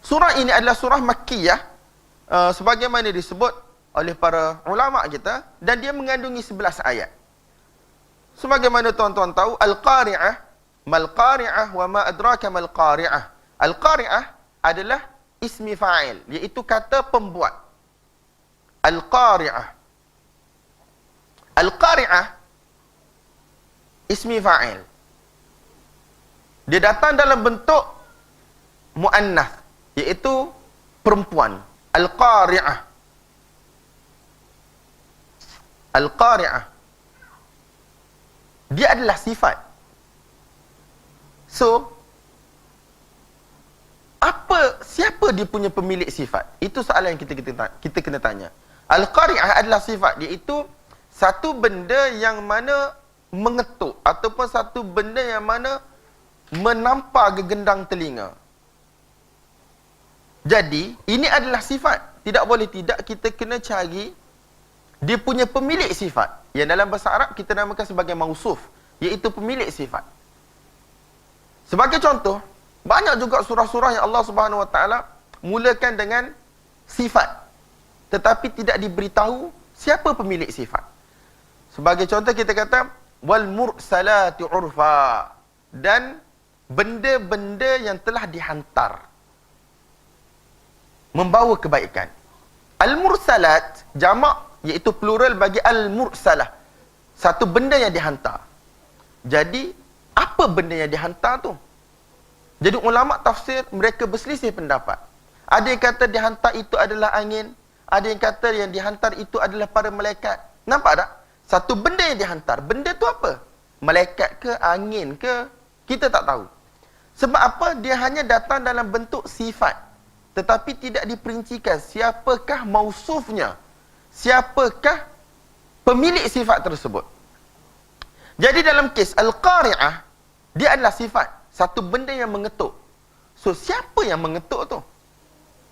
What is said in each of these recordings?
Surah ini adalah surah Makkiyah, sebagaimana disebut oleh para ulama kita, dan dia mengandungi 11 ayat. Sebagaimana tuan-tuan tahu, Al-Qari'ah, Mal-Qari'ah wa ma adraka Mal-Qari'ah. Al-Qari'ah adalah ismi fa'il, iaitu kata pembuat. Al-Qari'ah. Al-Qari'ah ismi fa'il. Dia datang dalam bentuk muannas, iaitu perempuan. Al-Qari'ah. Al-Qari'ah. Dia adalah sifat. So, siapa dia punya pemilik sifat? Itu soalan yang kita kena tanya. Al-Qari'ah adalah sifat, iaitu satu benda yang mana mengetuk, ataupun satu benda yang mana menampar gegendang telinga. Jadi, ini adalah sifat. Tidak boleh tidak, kita kena cari dia punya pemilik sifat. Yang dalam bahasa Arab kita namakan sebagai mausuf, iaitu pemilik sifat. Sebagai contoh, banyak juga surah-surah yang Allah Subhanahu Wa Taala mulakan dengan sifat, tetapi tidak diberitahu siapa pemilik sifat. Sebagai contoh kita kata wal mursalati urfa, dan benda-benda yang telah dihantar membawa kebaikan. Al-mursalat jamak, iaitu plural bagi al-mursalah, satu benda yang dihantar. Jadi apa benda yang dihantar tu? Jadi ulama tafsir mereka berselisih pendapat. Ada yang kata dihantar itu adalah angin, ada yang kata yang dihantar itu adalah para malaikat. Nampak tak? Satu benda yang dihantar. Benda tu apa? Malaikat ke, angin ke? Kita tak tahu. Sebab apa? Dia hanya datang dalam bentuk sifat, tetapi tidak diperincikan siapakah mausufnya, siapakah pemilik sifat tersebut. Jadi dalam kes Al-Qari'ah, dia adalah sifat, satu benda yang mengetuk. So, siapa yang mengetuk tu?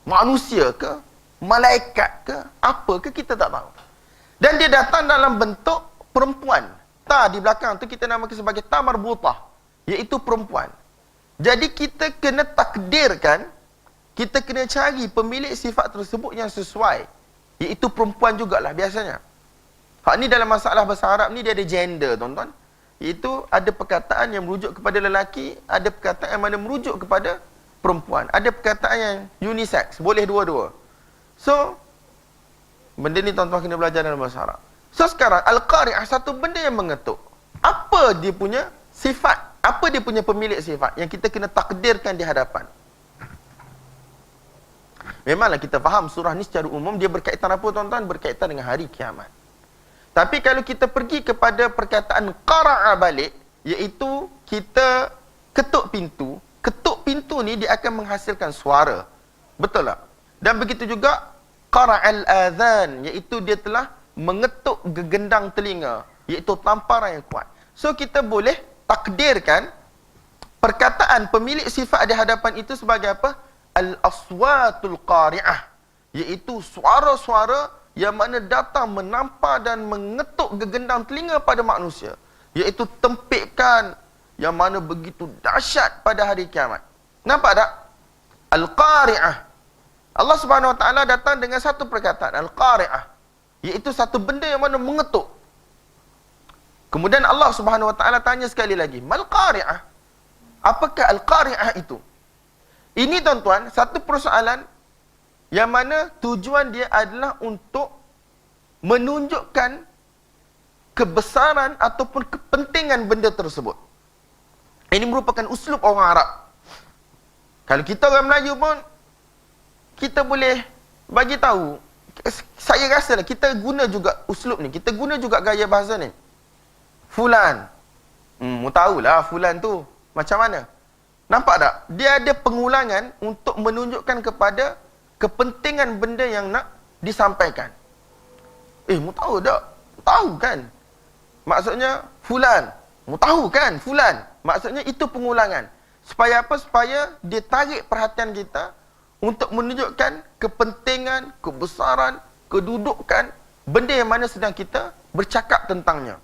Manusia ke? Malaikat ke? Apa ke? Kita tak tahu. Dan dia datang dalam bentuk perempuan. Ta di belakang tu kita namakan sebagai ta marbutah, iaitu perempuan. Jadi kita kena takdirkan, kita kena cari pemilik sifat tersebut yang sesuai, iaitu perempuan jugalah biasanya. Hak ni dalam masalah bahasa Arab ni dia ada gender, tuan-tuan. Iaitu ada perkataan yang merujuk kepada lelaki, ada perkataan yang mana merujuk kepada perempuan. Ada perkataan yang unisex, boleh dua-dua. So, benda ni tuan-tuan kena belajar dalam bahasa Arab. So sekarang, Al-Qari'ah satu benda yang mengetuk. Apa dia punya sifat? Apa dia punya pemilik sifat yang kita kena takdirkan di hadapan? Memanglah kita faham surah ni secara umum dia berkaitan apa, tuan-tuan? Berkaitan dengan hari kiamat. Tapi kalau kita pergi kepada perkataan qara'a balik, iaitu kita ketuk pintu. Ketuk pintu ni dia akan menghasilkan suara. Betul tak? Dan begitu juga qara'al adhan, iaitu dia telah mengetuk gegendang telinga, iaitu tamparan yang kuat. So kita boleh takdirkan perkataan pemilik sifat di hadapan itu sebagai apa? Al-aswatul qari'ah, iaitu suara-suara yang mana datang menampar dan mengetuk gegendang telinga pada manusia, iaitu tempikan yang mana begitu dahsyat pada hari kiamat. Nampak tak? Al-Qari'ah. Allah Subhanahu Wa Taala datang dengan satu perkataan, Al-Qari'ah, iaitu satu benda yang mana mengetuk. Kemudian Allah Subhanahu Wa Taala tanya sekali lagi, Mal-Qari'ah? Apakah Al-Qari'ah itu? Ini, tuan-tuan, satu persoalan yang mana tujuan dia adalah untuk menunjukkan kebesaran ataupun kepentingan benda tersebut. Ini merupakan uslub orang Arab. Kalau kita orang Melayu pun, kita boleh bagi tahu. Saya rasa lah, kita guna juga uslub ni. Kita guna juga gaya bahasa ni. Fulan. Mu tahulah fulan tu macam mana. Nampak tak? Dia ada pengulangan untuk menunjukkan kepada kepentingan benda yang nak disampaikan. Mu tahu tak? Tahu kan? Maksudnya fulan. Mu tahu kan? Fulan. Maksudnya itu pengulangan. Supaya apa? Supaya dia tarik perhatian kita untuk menunjukkan kepentingan, kebesaran, kedudukan benda yang mana sedang kita bercakap tentangnya.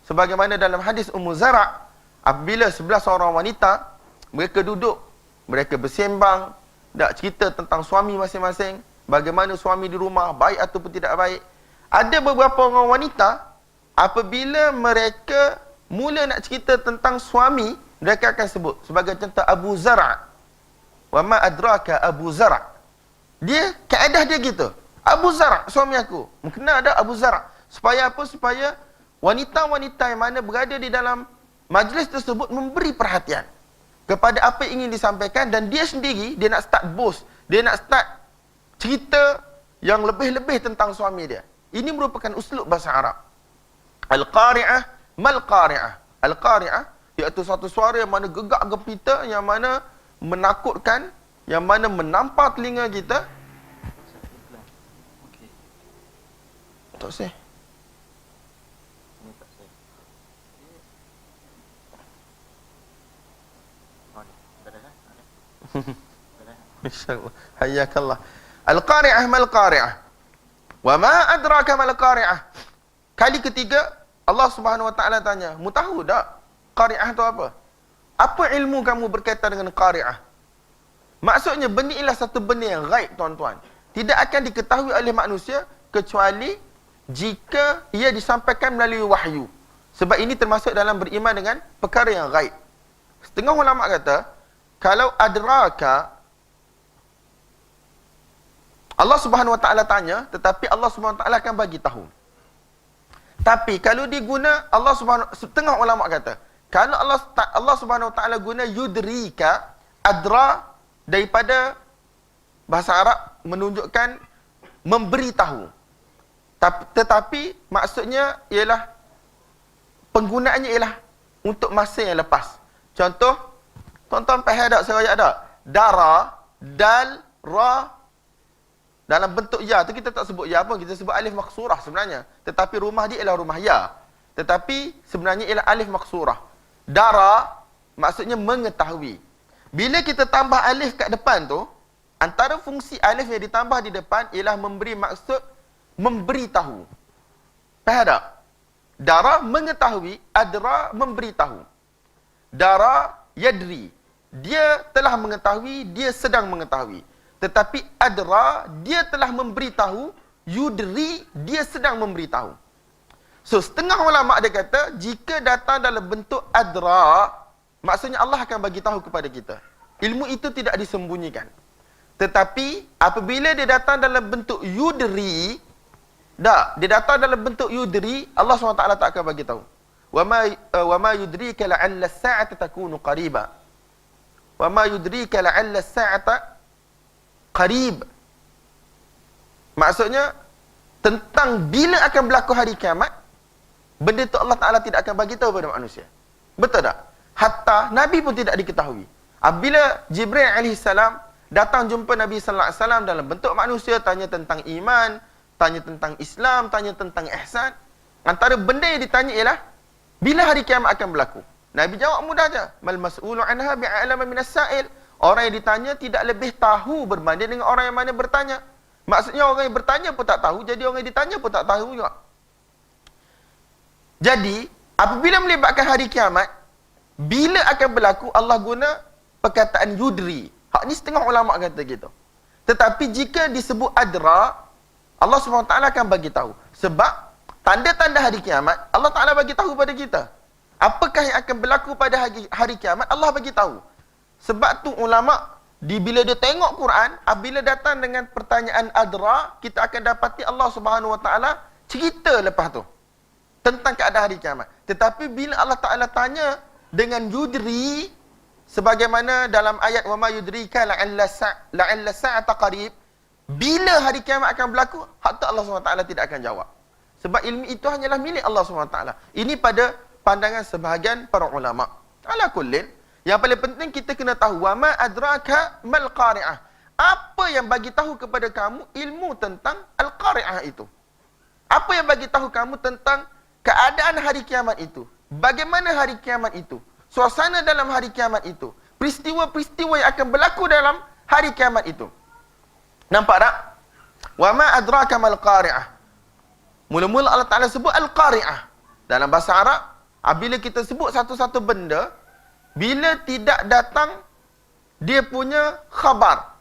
Sebagaimana dalam hadis Ummu Zara', apabila 11 orang wanita, mereka duduk, mereka bersembang, Tak cerita tentang suami masing-masing, bagaimana suami di rumah, baik ataupun tidak baik. Ada beberapa orang wanita, apabila mereka mula nak cerita tentang suami, mereka akan sebut. Sebagai contoh Abu Zara'. Wa ma adraka Abu Zara'. Dia, kaedah dia gitu. Abu Zara', suami aku. Kena ada Abu Zara'. Supaya apa? Supaya wanita-wanita yang mana berada di dalam majlis tersebut memberi perhatian kepada apa yang ingin disampaikan, dan dia sendiri, dia nak start boast. Dia nak start cerita yang lebih-lebih tentang suami dia. Ini merupakan uslub bahasa Arab. Al-Qari'ah, Mal-Qari'ah. Al-Qari'ah, iaitu satu suara yang mana gegak gempita, yang mana menakutkan, yang mana menampar telinga kita. Tak sih. InsyaAllah. Hayyakallah. Al-Qari'ah, Mal-Qari'ah. Wa ma adraka Mal-Qari'ah. Kali ketiga, Allah Subhanahu Wa Taala tanya, mu tahu tak Qari'ah itu apa? Apa ilmu kamu berkaitan dengan Qari'ah? Maksudnya, benda ialah satu benda yang gaib, tuan-tuan. Tidak akan diketahui oleh manusia kecuali jika ia disampaikan melalui wahyu. Sebab ini termasuk dalam beriman dengan perkara yang gaib. Setengah ulama kata, kalau adraka, Allah Subhanahu Wa Taala tanya, tetapi Allah Subhanahu Wa Taala akan bagi tahu. Tapi kalau diguna Allah Subhanahu, setengah ulama kata, kalau Allah Subhanahu Wa Taala guna yudrika, adra daripada bahasa Arab menunjukkan memberitahu. Tetapi maksudnya ialah penggunaannya ialah untuk masa yang lepas. Contoh, tuan-tuan faham tak saya ayat tak? Dara, dal, ra. Dalam bentuk ya tu kita tak sebut ya pun, kita sebut alif maksurah sebenarnya. Tetapi rumah dia ialah rumah ya. Tetapi sebenarnya ialah alif maksurah. Dara maksudnya mengetahui. Bila kita tambah alif kat depan tu, antara fungsi alif yang ditambah di depan ialah memberi maksud memberitahu. Faham tak? Dara mengetahui, adra memberitahu. Dara yadri. Dia telah mengetahui, dia sedang mengetahui. Tetapi adra, dia telah memberitahu, yudri, dia sedang memberitahu. So, setengah ulama' dia kata, jika datang dalam bentuk adra, maksudnya Allah akan bagi tahu kepada kita. Ilmu itu tidak disembunyikan. Tetapi, apabila dia datang dalam bentuk yudri, dia datang dalam bentuk yudri, Allah SWT tak akan bagi tahu. Wa ma yudrika la'alla as-sa'ata takunu qariba. Wa ma yudrika la'alla as-sa'ata qarib. Maksudnya, tentang bila akan berlaku hari kiamat, benda itu Allah Ta'ala tidak akan bagi tahu kepada manusia. Betul tak? Hatta Nabi pun tidak diketahui. Apabila Jibril AS datang jumpa Nabi SAW dalam bentuk manusia, tanya tentang iman, tanya tentang Islam, tanya tentang ihsan, antara benda yang ditanya ialah, bila hari kiamat akan berlaku? Nabi jawab mudah saja. Mal mas'ulu anha bi'alama minas sa'il. Orang yang ditanya tidak lebih tahu berbanding dengan orang yang mana bertanya. Maksudnya orang yang bertanya pun tak tahu, jadi orang yang ditanya pun tak tahu juga. Jadi, apabila melibatkan hari kiamat, bila akan berlaku, Allah guna perkataan yudri. Hak ni setengah ulama' kata gitu. Tetapi jika disebut adra, Allah SWT akan bagi tahu. Sebab, tanda-tanda hari kiamat, Allah Ta'ala bagi tahu pada kita. Apakah yang akan berlaku pada hari kiamat, Allah bagi tahu. Sebab tu ulama' bila dia tengok Quran, apabila datang dengan pertanyaan adra, kita akan dapati Allah Subhanahu Wa Taala cerita lepas tu tentang keadaan hari kiamat. Tetapi bila Allah Taala tanya dengan yudri, sebagaimana dalam ayat wa ma yudrika la'alla sa'ata qarib, bila hari kiamat akan berlaku, hatta Allah Subhanahu Wa Taala tidak akan jawab. Sebab ilmu itu hanyalah milik Allah Subhanahu Wa Taala. Ini pada pandangan sebahagian para ulama'. Ala kullin, yang paling penting kita kena tahu wa ma adraka mal qari'ah. Apa yang bagi tahu kepada kamu ilmu tentang al-qari'ah itu? Apa yang bagi tahu kamu tentang keadaan hari kiamat itu? Bagaimana hari kiamat itu? Suasana dalam hari kiamat itu? Peristiwa-peristiwa yang akan berlaku dalam hari kiamat itu? Nampak tak? Wa ma adraka mal qari'ah. Mula-mula Allah Ta'ala sebut al-qari'ah. Dalam bahasa Arab, apabila kita sebut satu-satu benda, bila tidak datang dia punya khabar,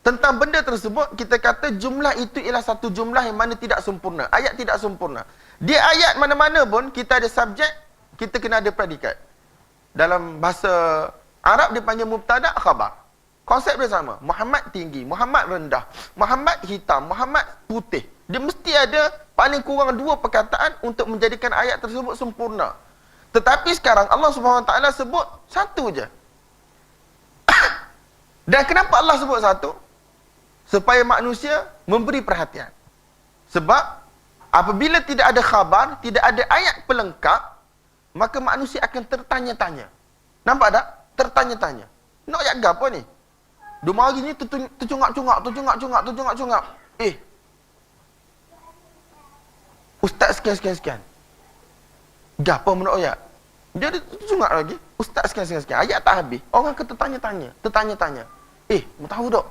tentang benda tersebut, kita kata jumlah itu ialah satu jumlah yang mana tidak sempurna. Ayat tidak sempurna. Di ayat mana-mana pun, kita ada subjek, kita kena ada predikat. Dalam bahasa Arab, dia panggil mubtada' khabar. Konsep dia sama. Muhammad tinggi, Muhammad rendah, Muhammad hitam, Muhammad putih. Dia mesti ada paling kurang 2 perkataan untuk menjadikan ayat tersebut sempurna. Tetapi sekarang Allah Subhanahu Wa Taala sebut satu je. Dan kenapa Allah sebut satu? Supaya manusia memberi perhatian. Sebab apabila tidak ada khabar, tidak ada ayat pelengkap, maka manusia akan tertanya-tanya. Nampak tak? Tertanya-tanya. Nak ayat apa ni? 2 hari ni tercungak-cungak. Ustaz sekian. Gapo menurut ayat? Dia tercungak lagi. Ustaz sekian. Ayat tak habis. Orang akan tertanya-tanya. Mu tahu tak?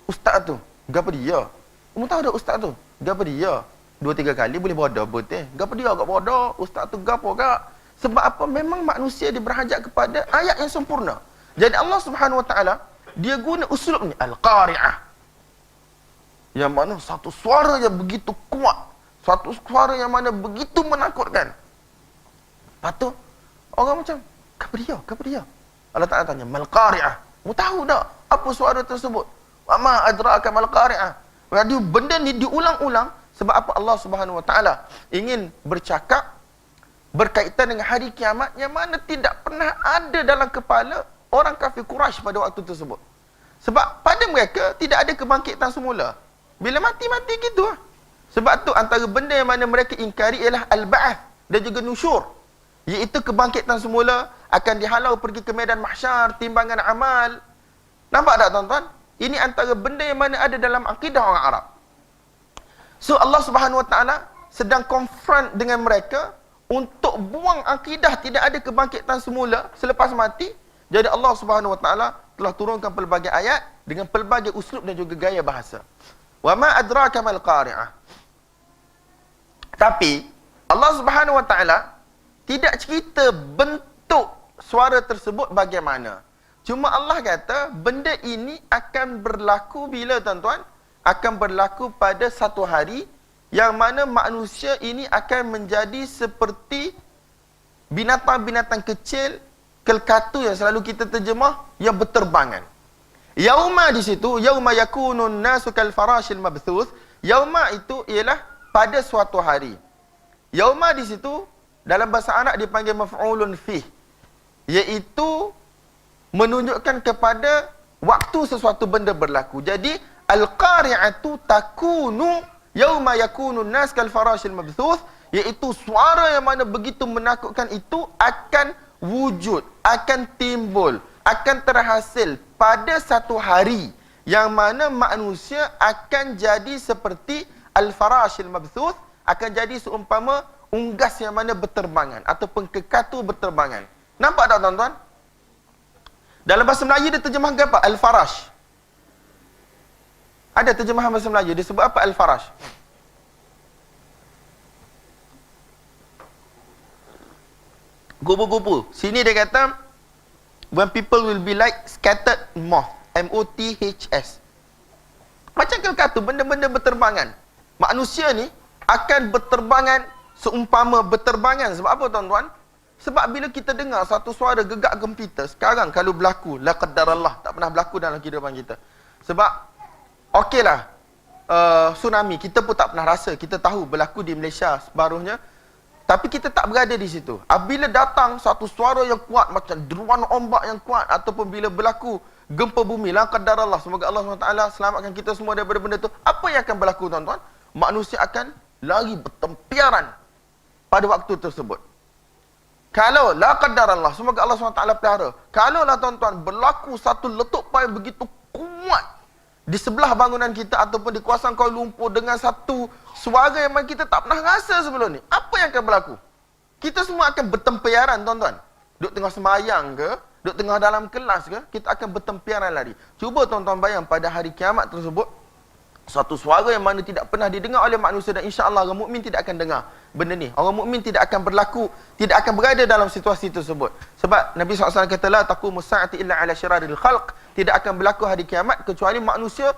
Ustaz tu, gapo dia? Mu tahu tak ustaz tu? Gapo dia? 2-3 kali boleh bodoh betul. Gapo dia agak bodoh? Ustaz tu gapo gak? Sebab apa? Memang manusia dia berhajat kepada ayat yang sempurna. Jadi Allah Subhanahu Wa Taala dia guna uslub ni al-qari'ah. Yang mana satu suara yang begitu kuat, satu suara yang mana begitu menakutkan. Lepas tu orang macam, apa dia? Allah Ta'ala tanya, mal qari'ah. Mu tahu tak apa suara tersebut? Wa ma adraka mal qari'ah. Jadi benda ni diulang-ulang sebab apa? Allah Subhanahu Wa Taala ingin bercakap berkaitan dengan hari kiamat yang mana tidak pernah ada dalam kepala orang kafir Quraisy pada waktu tersebut. Sebab pada mereka tidak ada kebangkitan semula. Bila mati gitu lah. Sebab tu antara benda yang mana mereka ingkari ialah al-ba'ath dan juga nusyur. Iaitu kebangkitan semula akan dihalau pergi ke medan mahsyar, timbangan amal. Nampak tak tuan-tuan? Ini antara benda yang mana ada dalam akidah orang Arab. So Allah Subhanahu Wa Taala sedang confront dengan mereka untuk buang akidah tidak ada kebangkitan semula selepas mati. Jadi Allah Subhanahu Wa Taala telah turunkan pelbagai ayat dengan pelbagai uslub dan juga gaya bahasa. Wa ma adraka mal qari'ah. Tapi Allah Subhanahu Wa Taala tidak cerita bentuk suara tersebut bagaimana. Cuma Allah kata benda ini akan berlaku bila tuan-tuan? Akan berlaku pada satu hari yang mana manusia ini akan menjadi seperti binatang-binatang kecil kelkatu yang selalu kita terjemah yang berterbangan. Yauma di situ, yauma yakunun nasu kal farashil mabthuth. Yauma itu ialah pada suatu hari. Yauma di situ dalam bahasa Arab dipanggil maf'ulun fih, iaitu menunjukkan kepada waktu sesuatu benda berlaku. Jadi al-qari'atu takunu yauma yakunun nas kal farashil mabthuth, iaitu suara yang mana begitu menakutkan itu akan wujud, akan timbul, akan terhasil pada satu hari yang mana manusia akan jadi seperti al-farashil mabthuth, akan jadi seumpama unggas yang mana berterbangan ataupun kekatu berterbangan. Nampak tak tuan-tuan? Dalam bahasa Melayu dia terjemahkan apa? Al-farash. Ada terjemahan bahasa Melayu dia sebut apa al-farash? Kupu-kupu. Sini dia kata when people will be like scattered moth. M-O-T-H-S. Macam kelkatu, benda-benda berterbangan. Manusia ni akan berterbangan seumpama berterbangan. Sebab apa tuan-tuan? Sebab bila kita dengar satu suara gegak gempita, sekarang kalau berlaku, la qaddarallah, tak pernah berlaku dalam kehidupan kita. Sebab, okeylah, tsunami, kita pun tak pernah rasa, kita tahu berlaku di Malaysia separuhnya, tapi kita tak berada di situ. Apabila datang satu suara yang kuat, macam deruan ombak yang kuat, ataupun bila berlaku gempa bumi, la qaddarallah, semoga Allah SWT selamatkan kita semua daripada benda itu, apa yang akan berlaku tuan-tuan? Manusia akan lari bertempiaran pada waktu tersebut. Kalau la qaddarallah, semoga Allah SWT pelihara, kalaulah tuan-tuan berlaku satu letupan yang begitu kuat di sebelah bangunan kita ataupun di kawasan Kuala Lumpur dengan satu suara yang kita tak pernah rasa sebelum ni, apa yang akan berlaku? Kita semua akan bertempiaran tuan-tuan. Duduk tengah semayang ke, duduk tengah dalam kelas ke, kita akan bertempiaran lari. Cuba tuan-tuan bayang pada hari kiamat tersebut, satu suara yang mana tidak pernah didengar oleh manusia dan insya-Allah orang mukmin tidak akan dengar benda ni. Orang mukmin tidak akan berlaku, tidak akan berada dalam situasi tersebut. Sebab Nabi SAW kata la taqumu sa'ati illa ala syiraril khalq, tidak akan berlaku hari kiamat kecuali manusia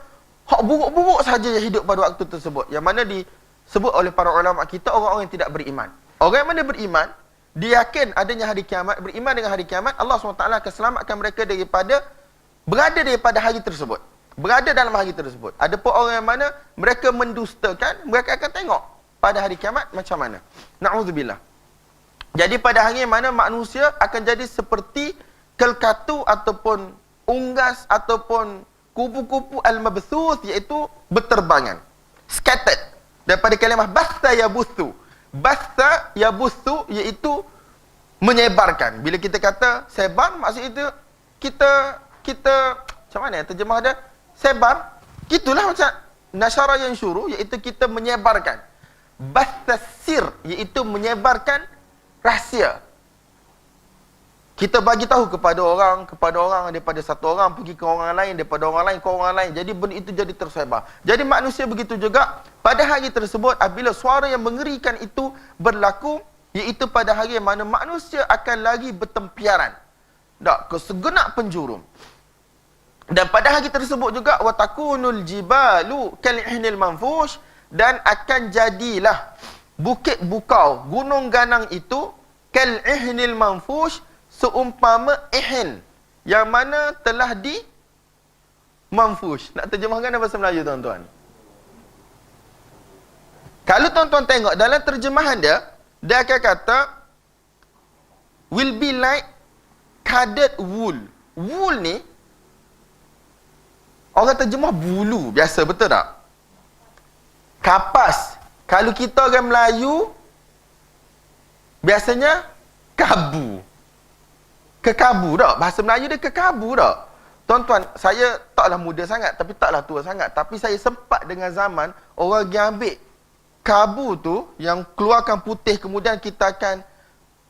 Hak buruk-buruk saja yang hidup pada waktu tersebut. Yang mana disebut oleh para ulama kita orang-orang yang tidak beriman. Orang yang mana beriman, dia yakin adanya hari kiamat, beriman dengan hari kiamat, Allah SWT akan selamatkan mereka berada daripada hari tersebut. Berada dalam hari tersebut. Ada pun orang yang mana mereka mendustakan, mereka akan tengok pada hari kiamat macam mana. Na'udzubillah. Jadi pada hari yang mana manusia akan jadi seperti kelkatu ataupun unggas ataupun kupu-kupu al-mabthuth, iaitu berterbangan. Scattered. Daripada kalimah batha yabuthu. Batha yabuthu iaitu menyebarkan. Bila kita kata sebar, maksud itu kita macam mana terjemah dia? Sebar. Itulah macam nasyara yang syuru, iaitu kita menyebarkan. Batha sir iaitu menyebarkan rahsia. Kita bagi tahu kepada orang daripada satu orang pergi ke orang lain, daripada orang lain ke orang lain. Jadi benda itu jadi tersebar. Jadi manusia begitu juga pada hari tersebut apabila suara yang mengerikan itu berlaku, iaitu pada hari yang mana manusia akan lari bertempiaran ke segenap penjuru. Dan pada hari tersebut juga watakunul jibalu kal'ihnil manfush, dan akan jadilah bukit bukau, gunung ganang itu kal'ihnil manfush, seumpama ihn yang mana telah di manfush. Nak terjemahkan dalam bahasa Melayu tuan-tuan? Kalau tuan-tuan tengok dalam terjemahan dia akan kata will be like carded wool. Wool ni orang terjemah bulu biasa, betul tak? Kapas. Kalau kita orang Melayu biasanya kabu. Kekabu tak? Bahasa Melayu dia kekabu tak? Tuan-tuan, saya taklah muda sangat, tapi taklah tua sangat. Tapi saya sempat dengan zaman orang yang ambil kabu tu, yang keluarkan putih, kemudian kita akan,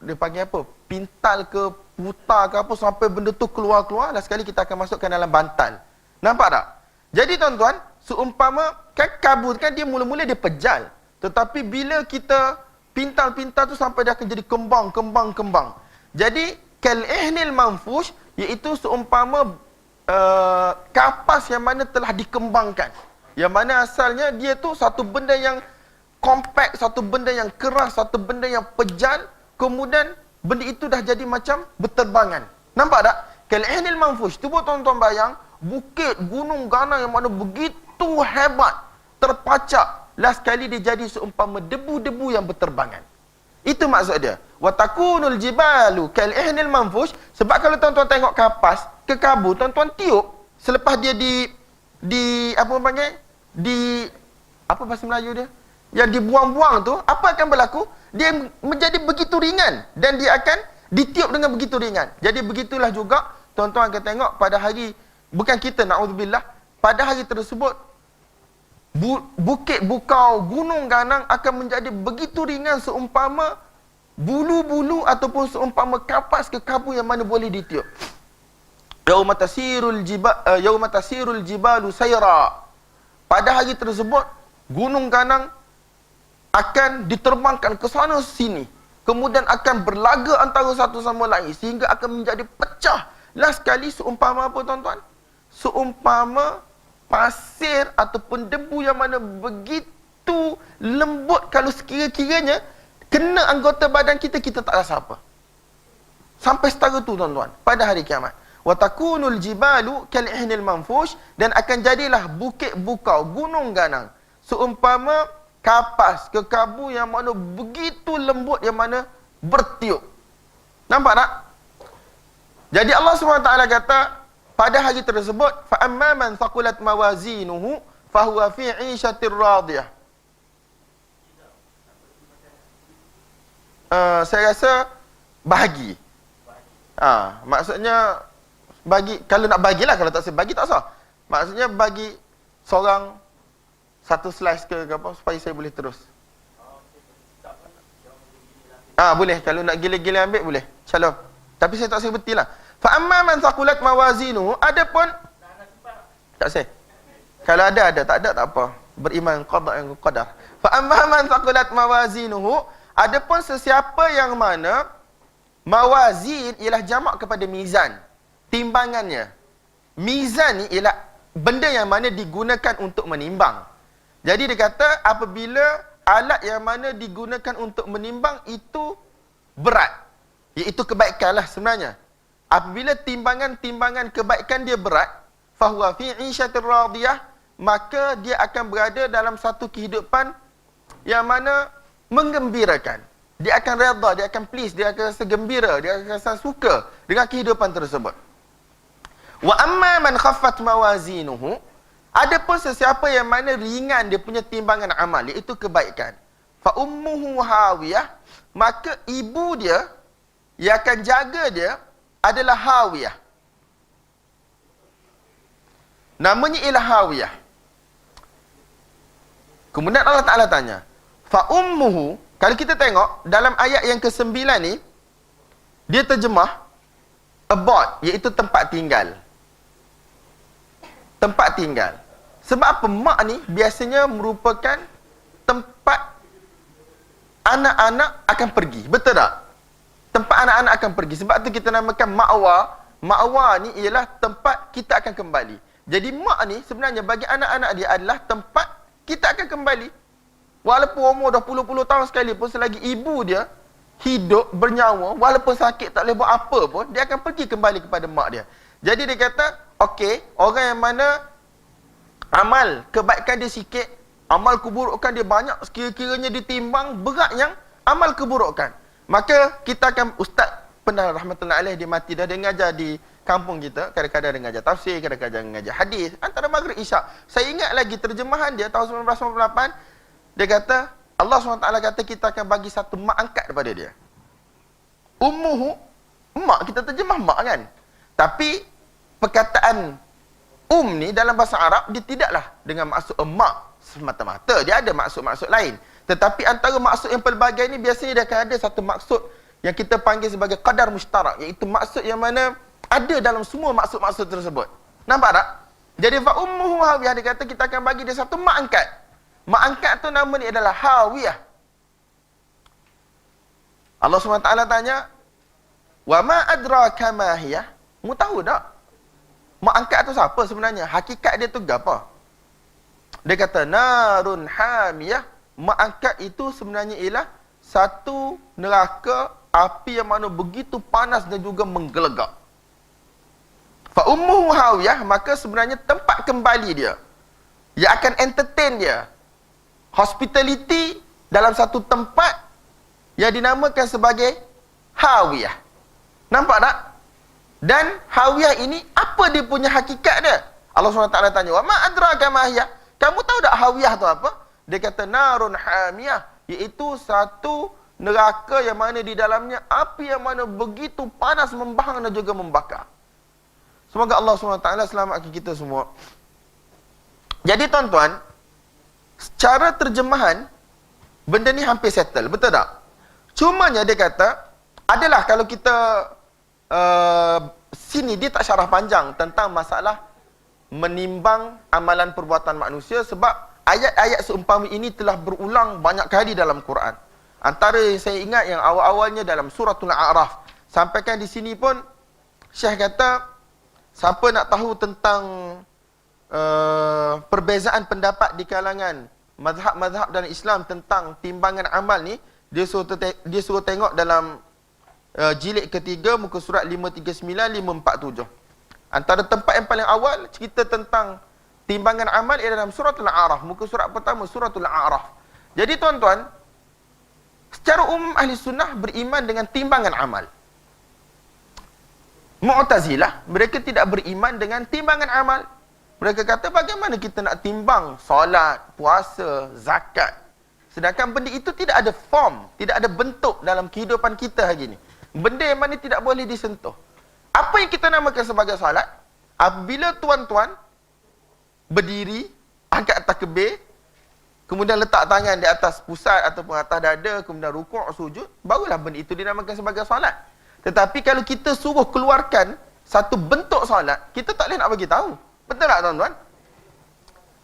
dia panggil apa? Pintal ke, putar ke apa, sampai benda tu keluar-keluar, last sekali kita akan masukkan dalam bantal. Nampak tak? Jadi tuan-tuan, seumpama, kan kabu kan dia mula-mula dia pejal. Tetapi bila kita pintal-pintal tu sampai dia akan jadi kembang. Jadi, kal'ihnil manfush, iaitu seumpama kapas yang mana telah dikembangkan. Yang mana asalnya dia tu satu benda yang kompak, satu benda yang keras, satu benda yang pejal, kemudian benda itu dah jadi macam berterbangan. Nampak tak? Kal'ihnil manfush. Cuba tuan-tuan bayang, bukit, gunung ganang yang mana begitu hebat, terpacak. Last kali dia jadi seumpama debu-debu yang berterbangan. Itu maksud dia. Watakunul jibalu kal'ihnil manfush. Sebab kalau tuan-tuan tengok kapas, kekabu, tuan-tuan tiup, selepas dia apa panggil? Apa bahasa Melayu dia? Yang dibuang-buang tu, apa akan berlaku? Dia menjadi begitu ringan. Dan dia akan ditiup dengan begitu ringan. Jadi begitulah juga, tuan-tuan akan tengok pada hari, bukan kita, na'udzubillah, pada hari tersebut, bukit bukau, gunung ganang akan menjadi begitu ringan seumpama bulu-bulu ataupun seumpama kapas kekabu yang mana boleh ditiup. Yauma tasirul jibalu sayra. Pada hari tersebut, gunung ganang akan diterbangkan ke sana sini. Kemudian akan berlaga antara satu sama lain sehingga akan menjadi pecah. Last kali seumpama apa tuan-tuan? Seumpama pasir ataupun debu yang mana begitu lembut, kalau sekira-kiranya kena anggota badan kita, kita tak rasa apa. Sampai setara tu tuan-tuan, pada hari kiamat. Watakunul jibalu kal'ihnil manfush, dan akan jadilah bukit bukau, gunung ganang, seumpama kapas, kekabu yang mana begitu lembut, yang mana bertiup. Nampak tak? Jadi Allah SWT kata, pada hari tersebut, فَأَمَّا مَنْ ثَقُلَتْ مَوَازِينُهُ فَهُوَ فِي عِيشَةٍ رَاضِيَةٍ. Saya rasa bahagi. Maksudnya bagi, kalau nak bagilah, kalau tak saya bagi tak sah. Maksudnya bagi seorang satu slice ke apa supaya saya boleh terus. Boleh, kalau nak gila-gila ambil boleh. Shalom. Tapi saya tak sebutilah. Fa amma man thaqulat mawazinuhu, adapun tak say. Kalau ada, tak ada tak apa. Beriman qada yang qadar. Fa amma man thaqulat mawazinuhu, adapun sesiapa yang mana mawazin ialah jamak kepada mizan, timbangannya. Mizan ni ialah benda yang mana digunakan untuk menimbang. Jadi dia kata apabila alat yang mana digunakan untuk menimbang itu berat, iaitu kebaikan lah sebenarnya. Apabila timbangan kebaikan dia berat, fahuwa fi 'ishatir radiyah, maka dia akan berada dalam satu kehidupan yang mana menggembirakan. Dia akan redha, dia akan please, dia akan rasa gembira, dia akan rasa suka dengan kehidupan tersebut. Wa amma man khaffat mawazinuhu, adapun sesiapa yang mana ringan dia punya timbangan amal, iaitu kebaikan, fa ummuhu hawiyah, maka ibu dia yang akan jaga dia adalah hawiyah. Namanya ialah hawiyah. Kemudian Allah Ta'ala tanya, fa ummuhu, kalau kita tengok dalam ayat yang ke-9 ni, dia terjemah abode, iaitu tempat tinggal. Tempat tinggal. Sebab apa? Mak ni biasanya merupakan tempat anak-anak akan pergi. Betul tak? Tempat anak-anak akan pergi. Sebab tu kita namakan ma'wa. Ma'wa ni ialah tempat kita akan kembali. Jadi mak ni sebenarnya bagi anak-anak dia adalah tempat kita akan kembali. Walaupun umur dah puluh-puluh tahun sekalipun, selagi ibu dia hidup, bernyawa, walaupun sakit tak boleh buat apa pun, dia akan pergi kembali kepada mak dia. Jadi dia kata, okey, orang yang mana amal kebaikan dia sikit, amal keburukan dia banyak, sekira-kiranya ditimbang berat yang amal keburukan, maka kita akan, Ustaz pernah rahmatullahi alaih, dia mati dah, dia mengajar di kampung kita, kadang-kadang dia mengajar tafsir, kadang-kadang mengajar hadis, antara maghrib isyak. Saya ingat lagi terjemahan dia tahun 1998, dia kata, Allah SWT kata kita akan bagi satu mak angkat kepada dia. Ummuhu, mak, kita terjemah mak kan. Tapi, perkataan ni dalam bahasa Arab, dia tidaklah dengan maksud emak semata-mata. Dia ada maksud-maksud lain. Tetapi antara maksud yang pelbagai ni, biasanya dia akan ada satu maksud yang kita panggil sebagai qadar mushtarak, iaitu maksud yang mana ada dalam semua maksud-maksud tersebut. Nampak tak? Jadi, fa ummuhu hawiyah, dia kata kita akan bagi dia satu mak angkat. Mak angkat tu nama ni adalah hawiyah. Allah SWT tanya, wa ma adraka ma hiya? Mu tahu tak? Mak angkat tu siapa sebenarnya? Hakikat dia tu apa? Dia kata, narun hamiyah. Mak angkat itu sebenarnya ialah satu neraka api yang mana begitu panas dan juga menggelegak. Fa ummuhu hawiyah, maka sebenarnya tempat kembali dia, yang akan entertain dia, hospitality dalam satu tempat yang dinamakan sebagai hawiyah. Nampak tak? Dan hawiyah ini, apa dia punya hakikat dia? Allah SWT tanya, wa ma adraka ma hiya? Kamu tahu tak hawiyah tu apa? Dia kata, narun hamiyah, iaitu satu neraka yang mana di dalamnya api yang mana begitu panas, membahang dan juga membakar. Semoga Allah SWT selamatkan kita semua. Jadi tuan-tuan, secara terjemahan, benda ni hampir settle, betul tak? Cumanya dia kata, adalah kalau kita sini dia tak syarah panjang tentang masalah menimbang amalan perbuatan manusia, sebab ayat-ayat seumpama ini telah berulang banyak kali dalam Quran. Antara yang saya ingat yang awal-awalnya dalam suratul A'raf. Sampaikan di sini pun, Syekh kata, siapa nak tahu tentang perbezaan pendapat di kalangan mazhab-mazhab dalam Islam tentang timbangan amal ni, dia suruh tengok dalam jilid ketiga, muka surat 539, 547. Antara tempat yang paling awal cerita tentang timbangan amal ialah dalam suratul A'raf, muka surat pertama suratul A'raf. Jadi tuan-tuan, secara umum ahli sunnah beriman dengan timbangan amal. Mu'tazilah, mereka tidak beriman dengan timbangan amal. Mereka kata, bagaimana kita nak timbang solat, puasa, zakat, sedangkan benda itu tidak ada form, tidak ada bentuk dalam kehidupan kita hari ini. Benda yang mana tidak boleh disentuh. Apa yang kita namakan sebagai solat? Apabila tuan-tuan berdiri, angkat takbir, kemudian letak tangan di atas pusat ataupun atas dada, kemudian rukuk, sujud, barulah benda itu dinamakan sebagai solat. Tetapi kalau kita suruh keluarkan satu bentuk solat, kita tak boleh nak bagi tahu. Betul tak tuan-tuan?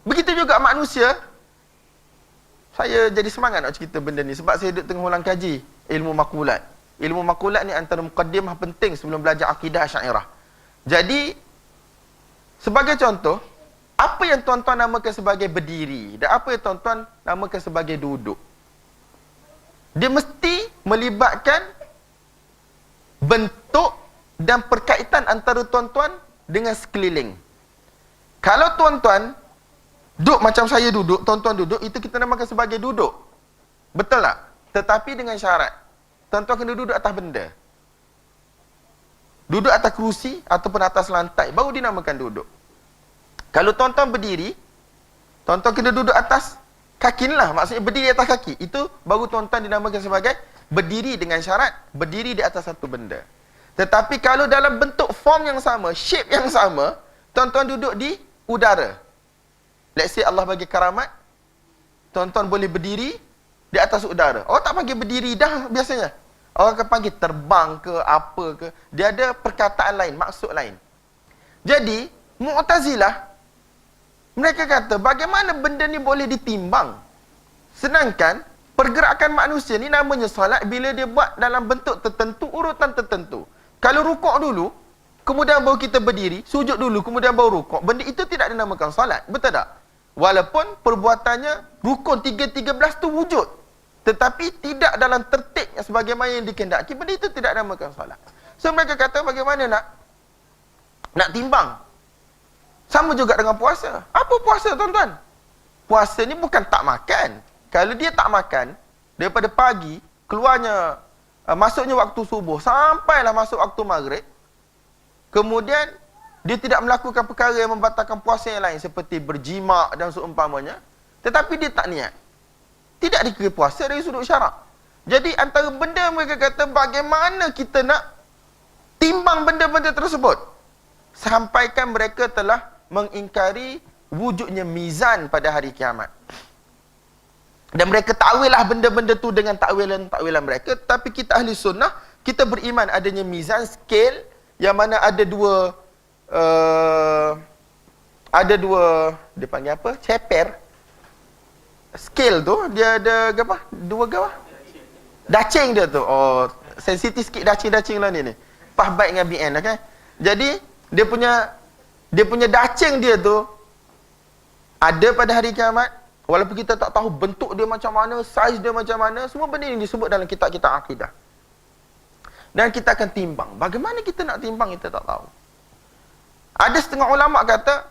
Begitu juga manusia. Saya jadi semangat nak cerita benda ni sebab saya duduk tengah ulang kaji ilmu makulat. Ilmu makulat ni antara mukaddimah penting sebelum belajar akidah Asy'ariyah. Jadi sebagai contoh, apa yang tuan-tuan namakan sebagai berdiri dan apa yang tuan-tuan namakan sebagai duduk. Dia mesti melibatkan bentuk dan perkaitan antara tuan-tuan dengan sekeliling. Kalau tuan-tuan duduk macam saya duduk, tuan-tuan duduk, itu kita namakan sebagai duduk. Betul tak? Tetapi dengan syarat, tuan-tuan kena duduk atas benda. Duduk atas kerusi ataupun atas lantai, baru dinamakan duduk. Kalau tuan-tuan berdiri, tuan-tuan kena duduk atas kaki lah, maksudnya berdiri atas kaki. Itu baru tuan-tuan dinamakan sebagai berdiri dengan syarat, berdiri di atas satu benda. Tetapi kalau dalam bentuk form yang sama, shape yang sama, tuan-tuan duduk di udara. Let's say Allah bagi karamat, tuan-tuan boleh berdiri di atas udara. Orang tak panggil berdiri dah biasanya. Orang akan panggil terbang ke apa ke. Dia ada perkataan lain, maksud lain. Jadi, Mu'tazilah, mereka kata, bagaimana benda ni boleh ditimbang? Sedangkan, pergerakan manusia ni namanya solat bila dia buat dalam bentuk tertentu, urutan tertentu. Kalau rukuk dulu, kemudian baru kita berdiri, sujud dulu, kemudian baru rukuk. Benda itu tidak dinamakan solat. Betul tak? Walaupun perbuatannya rukun 3-13 tu wujud. Tetapi tidak dalam tertib yang sebagaimana yang dikehendaki. Benda itu tidak dinamakan solat. So mereka kata bagaimana nak timbang? Sama juga dengan puasa. Apa puasa tuan-tuan? Puasa ni bukan tak makan. Kalau dia tak makan, daripada pagi, keluarnya, masuknya waktu subuh, sampailah masuk waktu maghrib, kemudian, dia tidak melakukan perkara yang membatalkan puasa yang lain, seperti berjima dan seumpamanya, tetapi dia tak niat. Tidak dikira puasa dari sudut syarak. Jadi, antara benda mereka kata, bagaimana kita nak timbang benda-benda tersebut? Sampaikan mereka telah mengingkari wujudnya mizan pada hari kiamat. Dan mereka takwilah benda-benda tu dengan takwilan mereka. Tapi kita ahli sunnah, kita beriman adanya mizan, scale, yang mana ada dua, dia panggil apa? Ceper. Scale tu, dia ada apa? Dua gawah? Dacing dia tu. Oh, sensitif sikit dacing-dacing lah ni. Pah baik dengan BN, okay? Jadi, dia punya dacing dia tu ada pada hari kiamat. Walaupun kita tak tahu bentuk dia macam mana, saiz dia macam mana, semua benda ini disebut dalam kitab-kitab akidah. Dan kita akan timbang. Bagaimana kita nak timbang, kita tak tahu. Ada setengah ulama kata,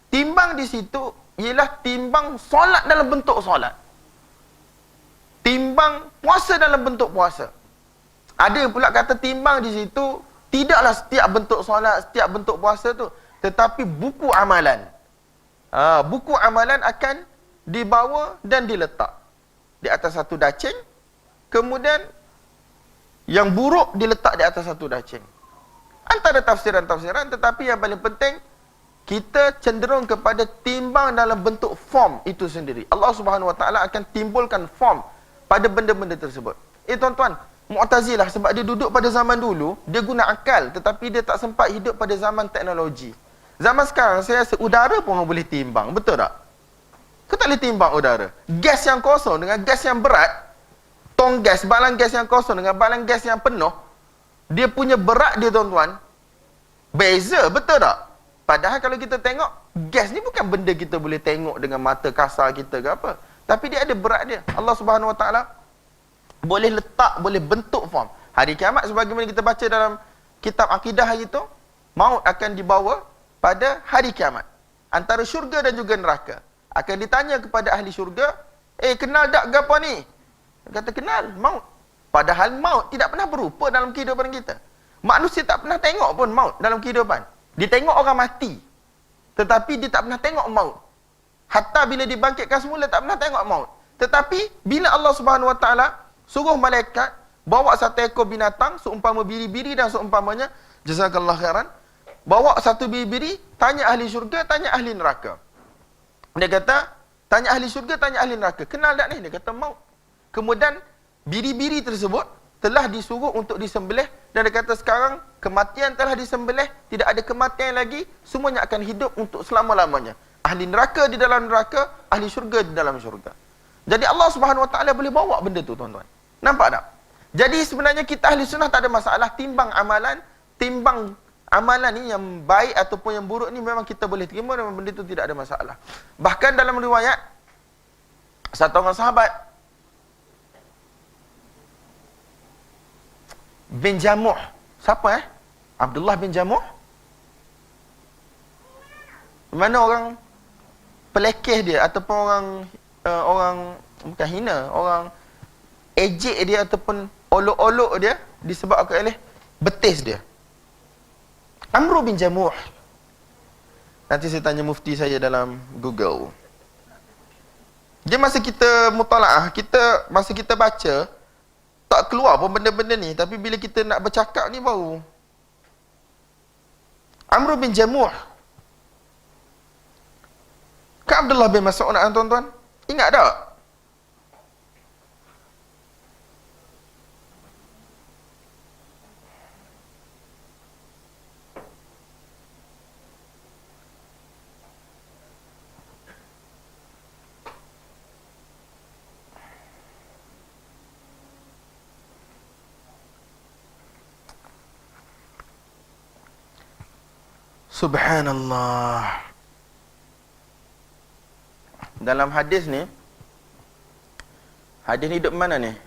timbang di situ ialah timbang solat dalam bentuk solat. Timbang puasa dalam bentuk puasa. Ada yang pula kata timbang di situ, tidaklah setiap bentuk solat, setiap bentuk puasa tu, tetapi buku amalan. Buku amalan akan dibawa dan diletak di atas satu dacing, kemudian yang buruk diletak di atas satu dacing. Antara tafsiran-tafsiran, tetapi yang paling penting, kita cenderung kepada timbang dalam bentuk form itu sendiri. Allah Subhanahu Wa Taala akan timbulkan form pada benda-benda tersebut. Tuan-tuan, Mu'tazilah sebab dia duduk pada zaman dulu, dia guna akal, tetapi dia tak sempat hidup pada zaman teknologi. Zaman sekarang, saya rasa udara pun boleh timbang, betul tak? Kita boleh timbang udara. Gas yang kosong dengan gas yang berat, tong gas, balang gas yang kosong dengan balang gas yang penuh, dia punya berat dia tuan-tuan, beza, betul tak? Padahal kalau kita tengok, gas ni bukan benda kita boleh tengok dengan mata kasar kita ke apa. Tapi dia ada berat dia. Allah Subhanahu Wa Taala boleh letak, boleh bentuk form. Hari kiamat sebagaimana kita baca dalam kitab akidah hari itu, maut akan dibawa pada hari kiamat. Antara syurga dan juga neraka. Akan ditanya kepada ahli syurga, kenal tak apa ni? Dia kata, kenal, maut. Padahal maut tidak pernah berupa dalam kehidupan kita. Manusia tak pernah tengok pun maut dalam kehidupan. Dia tengok orang mati. Tetapi dia tak pernah tengok maut. Hatta bila dibangkitkan semula tak pernah tengok maut. Tetapi bila Allah Subhanahu Wa Taala suruh malaikat bawa satu ekor binatang seumpama biri-biri dan seumpamanya, jazakallahu khairan, bawa satu biri-biri, tanya ahli syurga, tanya ahli neraka. Dia kata, tanya ahli syurga, tanya ahli neraka, kenal tak ni? Dia kata maut. Kemudian biri-biri tersebut telah disuruh untuk disembelih, dan dia kata sekarang kematian telah disembelih, tidak ada kematian lagi, semuanya akan hidup untuk selama-lamanya. Ahli neraka di dalam neraka, ahli syurga di dalam syurga. Jadi Allah Subhanahu Wa Taala boleh bawa benda tu tuan-tuan. Nampak tak? Jadi sebenarnya kita ahli sunnah tak ada masalah timbang amalan, timbang amalan ni yang baik ataupun yang buruk ni memang kita boleh terima dan benda itu tidak ada masalah. Bahkan dalam riwayat satu orang sahabat bin Jamuh. Siapa Abdullah bin Jamuh? Mana orang pelekeh dia ataupun orang bukan hina, orang ejek dia ataupun olok-olok dia disebabkan oleh betis dia. Amru bin Jamuh. Nanti saya tanya mufti saya dalam Google. Dia masa kita mutalaah, masa kita baca, tak keluar pun benda-benda ni. Tapi bila kita nak bercakap ni baru. Amru bin Jamuh. Kan Abdullah bin Mas'ud nak tuan-tuan? Ingat tak? Subhanallah. Dalam hadis ni duduk mana ni?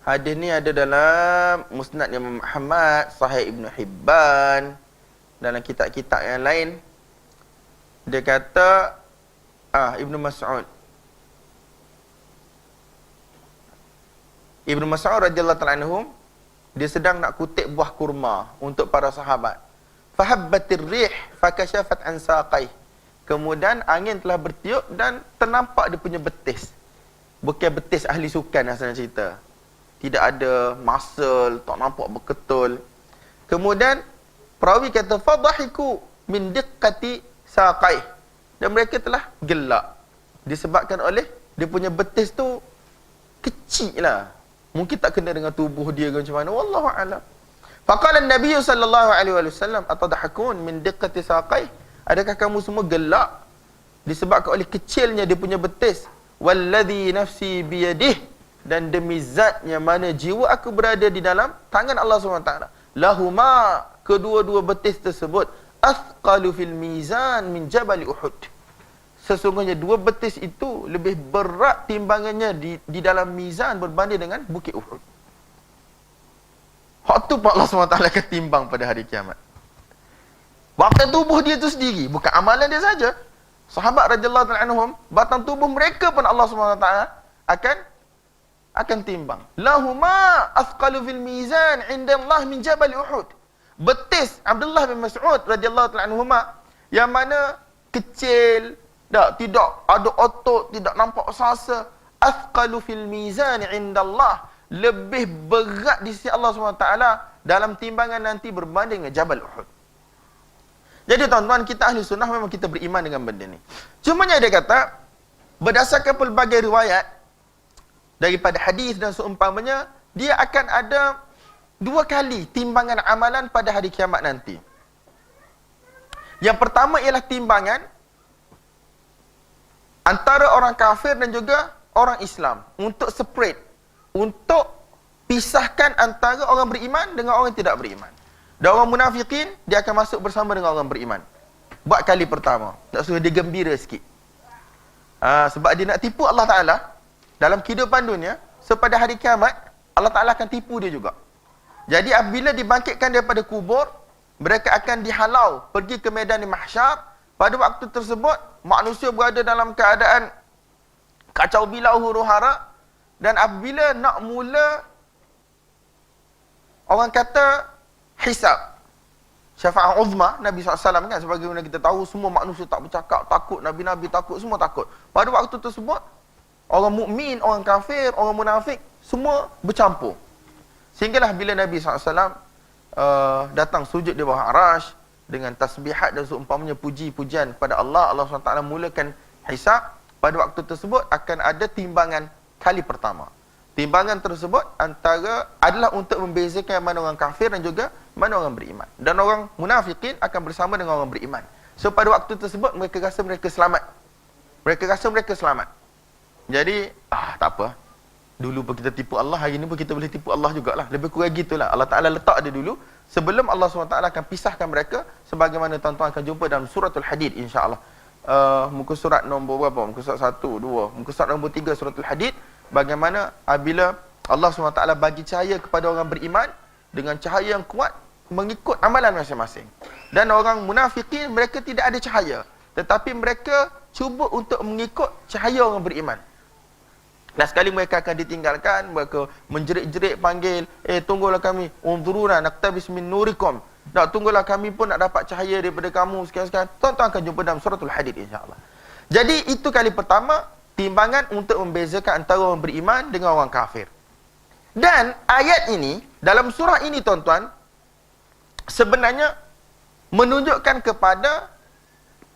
Hadis ni ada dalam Musnad Imam Ahmad, Sahih Ibn Hibban, dalam kitab-kitab yang lain. Dia kata Ibnu Mas'ud radhiyallahu ta'ala anhum, dia sedang nak kutip buah kurma untuk para sahabat. Fahabbatir rih fakashafat an saqai. Kemudian angin telah bertiup dan ternampak dia punya betis. Bukan betis ahli sukan asalnya cerita. Tidak ada muscle, tak nampak berketul. Kemudian perawi kata fadhahiku min diqqati saqai. Dan mereka telah gelak disebabkan oleh dia punya betis tu kecil lah. Mungkin tak kena dengan tubuh dia ke macam mana, wallahu a'lam. Faqala an-nabiy sallallahu alaihi wasallam atadhakun min diqqati saqai. Adakah kamu semua gelak disebabkan oleh kecilnya dia punya betis? Walladhi nafsi biyadih, dan demi zat yang mana jiwa aku berada di dalam tangan Allah SWT. Lahuma, kedua-dua betis tersebut, athqalu fil mizan min jabal Uhud. Sesungguhnya dua betis itu lebih berat timbangannya di dalam mizan berbanding dengan bukit Uhud. Hak tu Allah SWT akan timbang pada hari kiamat. Batang tubuh dia tu sendiri, bukan amalan dia saja. Sahabat radhiyallahu ta'ala anhum, batang tubuh mereka pun Allah SWT akan timbang. Lahuma athqalu fil mizan inda Allah min jabal Uhud. Betis Abdullah bin Mas'ud radhiyallahu ta'ala anhuma yang mana kecil, tidak ada otot, tidak nampak sasa. Athqalu fil mizan inda Allah, lebih berat di sisi Allah SWT dalam timbangan nanti berbanding dengan Jabal Uhud. Jadi tuan-tuan, kita ahli sunnah memang kita beriman dengan benda ni. Cumanya dia kata, berdasarkan pelbagai riwayat daripada hadis dan seumpamanya, dia akan ada dua kali timbangan amalan pada hari kiamat nanti. Yang pertama ialah timbangan antara orang kafir dan juga orang Islam untuk separate, untuk pisahkan antara orang beriman dengan orang yang tidak beriman. Dan orang munafikin, dia akan masuk bersama dengan orang beriman. Buat kali pertama. Nak suruh dia gembira sikit. Sebab dia nak tipu Allah Ta'ala dalam kehidupan dunia. So pada hari kiamat, Allah Ta'ala akan tipu dia juga. Jadi apabila dibangkitkan daripada kubur, mereka akan dihalau pergi ke medan mahsyar. Pada waktu tersebut, manusia berada dalam keadaan kacau bilau huru hara. Dan apabila nak mula, orang kata hisab, syafa'ah uzma, Nabi SAW kan, sebagaimana kita tahu, semua manusia tak bercakap, takut, Nabi-Nabi takut, semua takut. Pada waktu tersebut, orang mukmin, orang kafir, orang munafik, semua bercampur. Sehinggalah bila Nabi SAW datang sujud di bawah arash, dengan tasbihat dan seumpamanya puji-pujian kepada Allah, Allah SWT mulakan hisab. Pada waktu tersebut akan ada timbangan kali pertama. Timbangan tersebut adalah untuk membezakan mana orang kafir dan juga mana orang beriman. Dan orang munafikin akan bersama dengan orang beriman. So pada waktu tersebut mereka rasa mereka selamat. Mereka rasa mereka selamat. Jadi tak apa. Dulu pun kita tipu Allah, hari ni pun kita boleh tipu Allah jugalah. Lebih kurang gitulah. Allah Ta'ala letak dia dulu sebelum Allah SWT akan pisahkan mereka, sebagaimana tuan-tuan akan jumpa dalam suratul Hadid, insya-Allah. Muka surat nombor berapa? Muka surat 1, 2. Muka surat nombor 3 suratul Hadid. Bagaimana apabila Allah SWT bagi cahaya kepada orang beriman dengan cahaya yang kuat mengikut amalan masing-masing. Dan orang munafikin, mereka tidak ada cahaya, tetapi mereka cuba untuk mengikut cahaya orang beriman. Dan sekali mereka akan ditinggalkan, mereka menjerit-jerit panggil, tunggulah kami, unzuruna naktabis min nurikum. Nak tunggulah kami pun nak dapat cahaya daripada kamu sekian-sekian. Tuan-tuan akan jumpa dalam suratul Hadid, insya-Allah. Jadi itu kali pertama, timbangan untuk membezakan antara orang beriman dengan orang kafir. Dan ayat ini, dalam surah ini tuan-tuan, sebenarnya menunjukkan kepada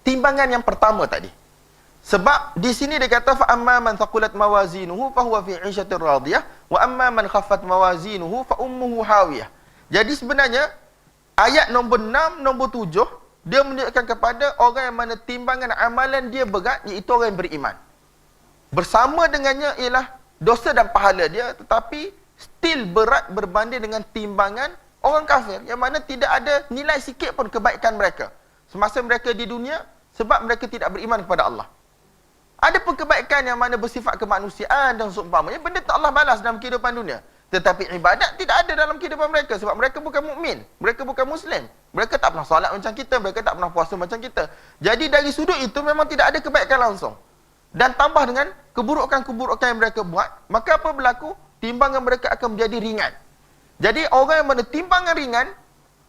timbangan yang pertama tadi. Sebab di sini dia kata fa amma man thaqulat mawazinuhu fa huwa fi 'ishatir radiyah wa amma man khaffat mawazinuhu fa ummuhu hawiyah. Jadi sebenarnya ayat nombor 6, nombor 7 dia menunjukkan kepada orang yang mana timbangan amalan dia berat, iaitu orang yang beriman. Bersama dengannya ialah dosa dan pahala dia, tetapi still berat berbanding dengan timbangan orang kafir yang mana tidak ada nilai sikit pun kebaikan mereka semasa mereka di dunia, sebab mereka tidak beriman kepada Allah. Ada pun kebaikan yang mana bersifat kemanusiaan dan seumpamanya, benda tu Allah balas dalam kehidupan dunia. Tetapi ibadat tidak ada dalam kehidupan mereka, sebab mereka bukan mukmin, mereka bukan Muslim. Mereka tak pernah solat macam kita, mereka tak pernah puasa macam kita. Jadi dari sudut itu memang tidak ada kebaikan langsung. Dan tambah dengan keburukan-keburukan yang mereka buat, maka apa berlaku? Timbangan mereka akan menjadi ringan. Jadi orang yang mana timbangan ringan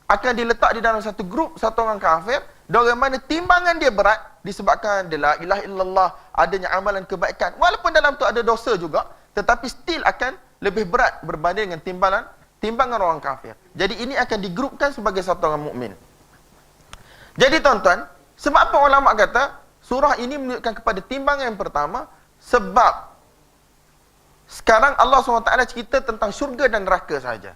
akan diletak di dalam satu grup, satu orang kafir. Dan orang mana timbangan dia berat disebabkan dia la ilaha illallah, adanya amalan kebaikan, walaupun dalam tu ada dosa juga, tetapi still akan lebih berat berbanding dengan timbangan orang kafir. Jadi ini akan digrupkan sebagai satu orang mukmin. Jadi tuan-tuan, sebab apa ulama kata surah ini menunjukkan kepada timbangan yang pertama? Sebab sekarang Allah SWT cerita tentang syurga dan neraka saja.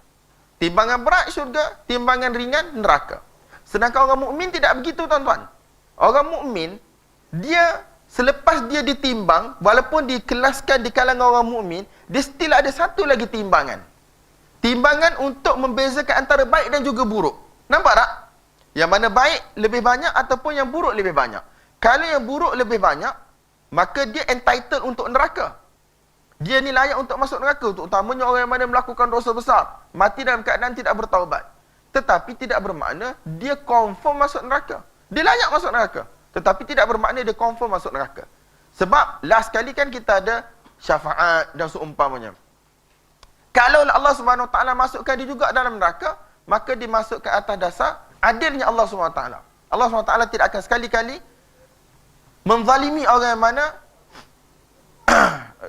Timbangan berat syurga, timbangan ringan neraka. Sedangkan orang mukmin tidak begitu tuan-tuan. Orang mukmin, dia selepas dia ditimbang, walaupun dikelaskan di kalangan orang mukmin, dia still ada satu lagi timbangan. Timbangan untuk membezakan antara baik dan juga buruk. Nampak tak? Yang mana baik lebih banyak ataupun yang buruk lebih banyak. Kalau yang buruk lebih banyak, maka dia entitled untuk neraka. Dia ni layak untuk masuk neraka, terutamanya orang yang mana melakukan dosa besar, mati dalam keadaan tidak bertaubat. Tetapi tidak bermakna dia confirm masuk neraka. Dia layak masuk neraka, tetapi tidak bermakna dia confirm masuk neraka. Sebab last kali kan kita ada syafaat dan seumpamanya. Kalau Allah Subhanahu Wa Taala masukkan dia juga dalam neraka, maka dimasukkan atas dasar adilnya Allah Subhanahu Wa Taala. Allah Subhanahu Wa Taala tidak akan sekali-kali menzalimi orang yang mana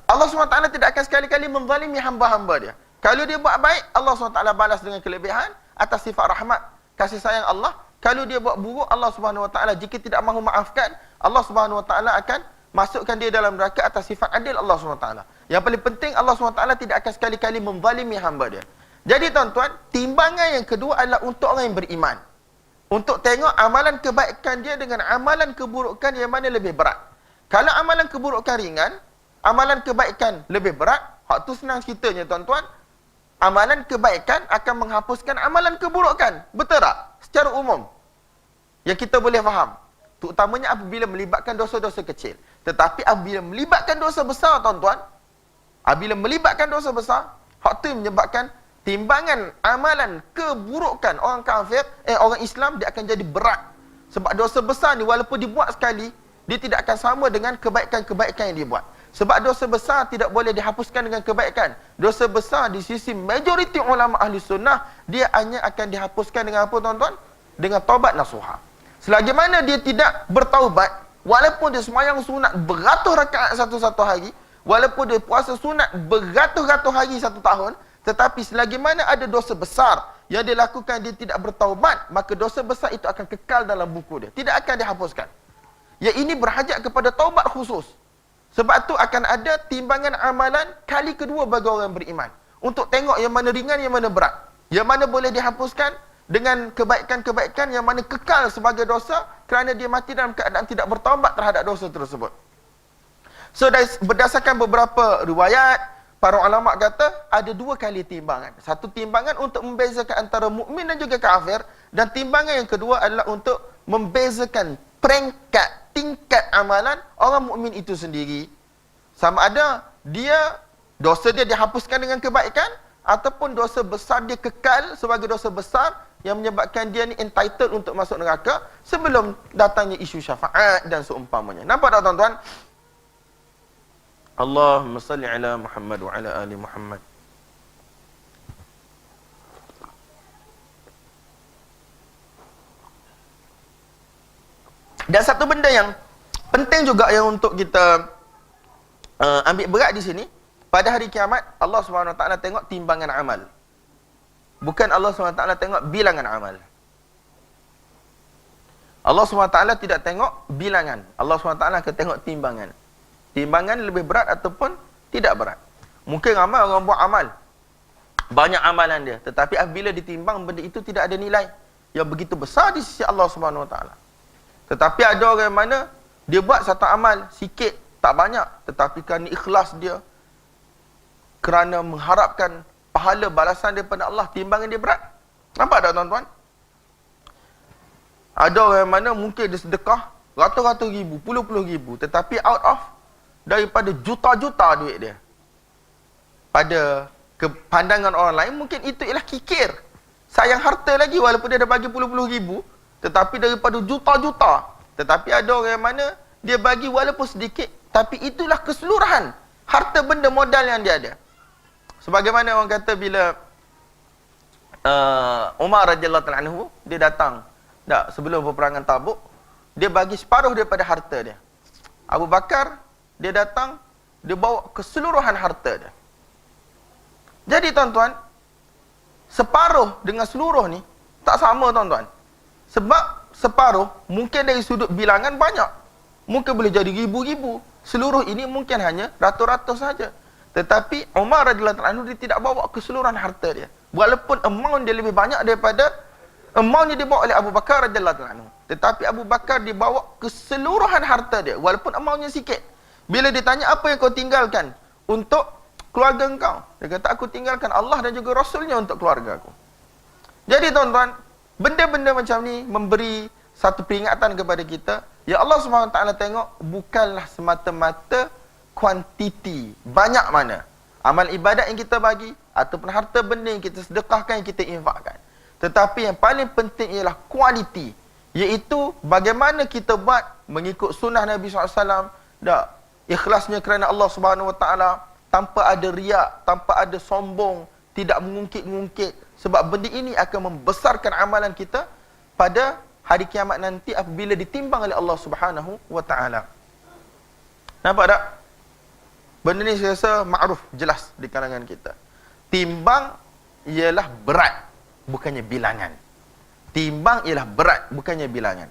Allah SWT tidak akan sekali-kali menzalimi hamba-hamba dia. Kalau dia buat baik, Allah SWT balas dengan kelebihan atas sifat rahmat, kasih sayang Allah. Kalau dia buat buruk, Allah SWT jika tidak mahu maafkan, Allah SWT akan masukkan dia dalam neraka atas sifat adil Allah SWT. Yang paling penting, Allah SWT tidak akan sekali-kali menzalimi hamba dia. Jadi tuan-tuan, timbangan yang kedua adalah untuk orang yang beriman. Untuk tengok amalan kebaikan dia dengan amalan keburukan yang mana lebih berat. Kalau amalan keburukan ringan, amalan kebaikan lebih berat, hak tu senang ceritanya tuan-tuan. Amalan kebaikan akan menghapuskan amalan keburukan. Betul tak? Secara umum. Yang kita boleh faham. Terutamanya apabila melibatkan dosa-dosa kecil. Tetapi apabila melibatkan dosa besar tuan-tuan, apabila melibatkan dosa besar, hak tu menyebabkan timbangan amalan keburukan orang kafir, orang Islam, dia akan jadi berat. Sebab dosa besar ni walaupun dibuat sekali, dia tidak akan sama dengan kebaikan-kebaikan yang dibuat. Sebab dosa besar tidak boleh dihapuskan dengan kebaikan. Dosa besar di sisi majoriti ulama ahli sunnah, dia hanya akan dihapuskan dengan apa tuan-tuan? Dengan taubat nasuha. Selagi mana dia tidak bertaubat, walaupun dia semayang sunat beratus rakaat satu-satu hari, walaupun dia puasa sunat beratus-ratus hari satu tahun, tetapi selagi mana ada dosa besar yang dia lakukan, dia tidak bertaubat, maka dosa besar itu akan kekal dalam buku dia. Tidak akan dihapuskan. Yang ini berhajat kepada taubat khusus. Sebab tu akan ada timbangan amalan kali kedua bagi orang beriman. Untuk tengok yang mana ringan, yang mana berat. Yang mana boleh dihapuskan dengan kebaikan-kebaikan, yang mana kekal sebagai dosa kerana dia mati dalam keadaan tidak bertaubat terhadap dosa tersebut. So berdasarkan beberapa riwayat, para ulama kata ada dua kali timbangan. Satu timbangan untuk membezakan antara mukmin dan juga kafir, dan timbangan yang kedua adalah untuk membezakan peringkat, tingkat amalan orang mukmin itu sendiri. Sama ada dia dosa dia dihapuskan dengan kebaikan, ataupun dosa besar dia kekal sebagai dosa besar yang menyebabkan dia ni entitled untuk masuk neraka sebelum datangnya isu syafaat dan seumpamanya. Nampak tak tuan-tuan? Allahumma salli ala Muhammad wa ala ali Muhammad. Dan satu benda yang penting juga yang untuk kita ambil berat di sini, pada hari kiamat Allah SWT tengok timbangan amal. Bukan Allah SWT tengok bilangan amal. Allah SWT tidak tengok bilangan. Allah SWT akan tengok timbangan. Timbangan lebih berat ataupun tidak berat. Mungkin ramai orang buat amal, banyak amalan dia, tetapi apabila ditimbang benda itu tidak ada nilai yang begitu besar di sisi Allah SWT. Tetapi ada orang yang mana dia buat satu amal sikit, tak banyak, tetapi kerana ikhlas dia, kerana mengharapkan pahala balasan daripada Allah, timbangan dia berat. Nampak tak tuan-tuan? Ada orang yang mana mungkin dia sedekah ratus-ratus ribu, puluh-puluh ribu, tetapi out of daripada juta-juta duit dia, pada pandangan orang lain mungkin itu ialah kikir, sayang harta lagi, walaupun dia dah bagi puluh-puluh ribu, tetapi daripada juta-juta. Tetapi ada orang yang mana dia bagi walaupun sedikit, tapi itulah keseluruhan harta benda modal yang dia ada. Sebagaimana orang kata bila Umar radhiyallahu anhu dia datang sebelum peperangan Tabuk, dia bagi separuh daripada harta dia. Abu Bakar dia datang, dia bawa keseluruhan harta dia. Jadi tuan-tuan, separuh dengan seluruh ni tak sama tuan-tuan. Sebab separuh mungkin dari sudut bilangan banyak, mungkin boleh jadi ribu-ribu. Seluruh ini mungkin hanya ratus-ratus saja. Tetapi Umar radhiyallahu anhu dia tidak bawa keseluruhan harta dia. Walaupun amount dia lebih banyak daripada amount yang dibawa oleh Abu Bakar radhiyallahu anhu. Tetapi Abu Bakar dibawa keseluruhan harta dia walaupun amountnya sikit. Bila ditanya apa yang kau tinggalkan untuk keluarga engkau, dia kata aku tinggalkan Allah dan juga Rasulnya untuk keluarga aku. Jadi tuan-tuan, benda-benda macam ni memberi satu peringatan kepada kita. Ya Allah SWT tengok bukanlah semata-mata kuantiti, banyak mana amal ibadat yang kita bagi, ataupun harta benda yang kita sedekahkan, yang kita infakkan. Tetapi yang paling penting ialah kualiti, iaitu bagaimana kita buat mengikut sunnah Nabi SAW, ikhlasnya kerana Allah SWT, tanpa ada riak, tanpa ada sombong, tidak mengungkit-ungkit. Sebab benda ini akan membesarkan amalan kita pada hari kiamat nanti apabila ditimbang oleh Allah SWT. Nampak tak? Benda ni saya rasa ma'ruf, jelas di kalangan kita. Timbang ialah berat, bukannya bilangan. Timbang ialah berat, bukannya bilangan.